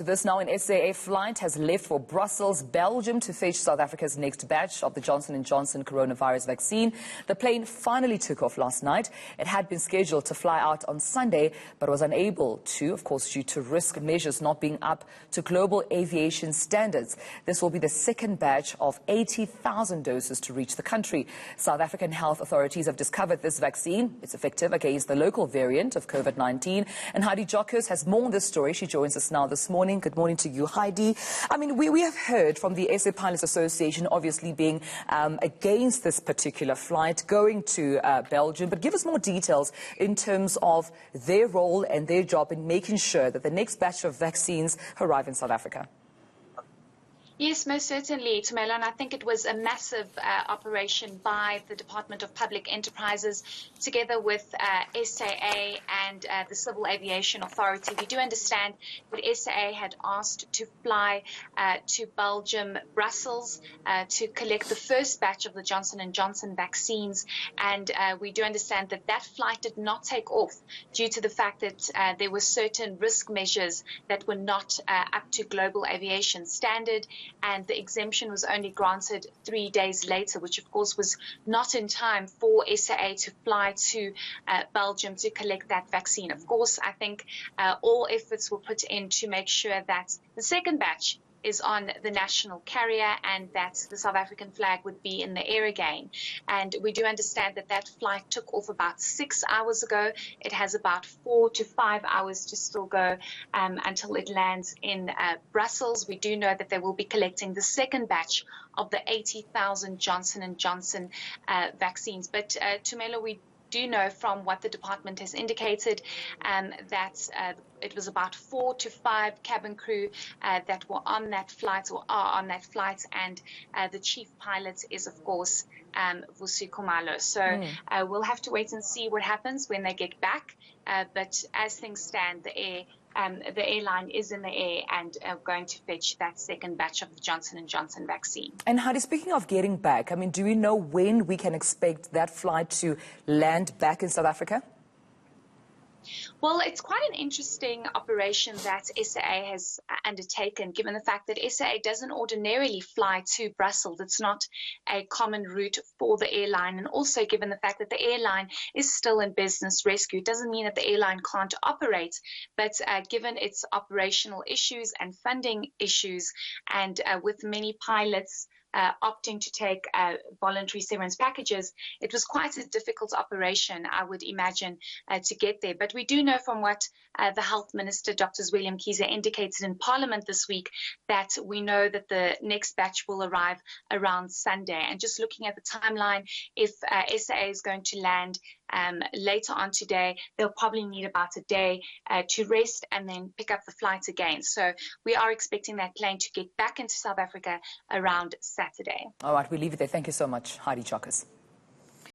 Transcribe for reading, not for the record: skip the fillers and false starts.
This now, an SAA flight has left for Brussels, Belgium to fetch South Africa's next batch of the Johnson & Johnson coronavirus vaccine. The plane finally took off last night. It had been scheduled to fly out on Sunday, but was unable to, of course, due to risk measures not being up to global aviation standards. This will be the second batch of 80,000 doses to reach the country. South African health authorities have discovered this vaccine. It's effective against the local variant of COVID-19. And Heidi Jockers has more on this story. She joins us now this morning. Good morning to you, Heidi. I mean, we have heard from the SA Pilots Association obviously being against this particular flight going to Belgium, but give us more details in terms of their role and their job in making sure that the next batch of vaccines arrive in South Africa. Yes, most certainly, Tumelo, and I think it was a massive operation by the Department of Public Enterprises together with SAA and the Civil Aviation Authority. We do understand that SAA had asked to fly to Belgium, Brussels, to collect the first batch of the Johnson & Johnson vaccines, and we do understand that that flight did not take off due to the fact that there were certain risk measures that were not up to global aviation standard, and the exemption was only granted 3 days later, which of course was not in time for SAA to fly to Belgium to collect that vaccine. Of course, I think all efforts were put in to make sure that the second batch is on the national carrier and that the South African flag would be in the air again. And we do understand that that flight took off about 6 hours ago. It has about 4 to 5 hours to still go until it lands in Brussels. We do know that they will be collecting the second batch of the 80,000 Johnson & Johnson vaccines. But Tumelo, we do know from what the department has indicated that it was about 4 to 5 cabin crew that were on that flight or are on that flight, and the chief pilot is, of course, Vusi Khumalo. So we'll have to wait and see what happens when they get back. But as things stand, the airline is in the air and going to fetch that second batch of the Johnson & Johnson vaccine. And Heidi, speaking of getting back, I mean, do we know when we can expect that flight to land back in South Africa? Well, it's quite an interesting operation that SAA has undertaken, given the fact that SAA doesn't ordinarily fly to Brussels. It's not a common route for the airline. And also given the fact that the airline is still in business rescue, it doesn't mean that the airline can't operate. But given its operational issues and funding issues, and with many pilots opting to take voluntary severance packages, it was quite a difficult operation, I would imagine, to get there. But we do know from what the Health Minister, Dr. William Kiza, indicated in Parliament this week, that we know that the next batch will arrive around Sunday. And just looking at the timeline, if SAA is going to land later on today, they'll probably need about a day to rest and then pick up the flight again. So we are expecting that plane to get back into South Africa around Saturday. All right, we'll leave it there. Thank you so much, Heidi Jockers.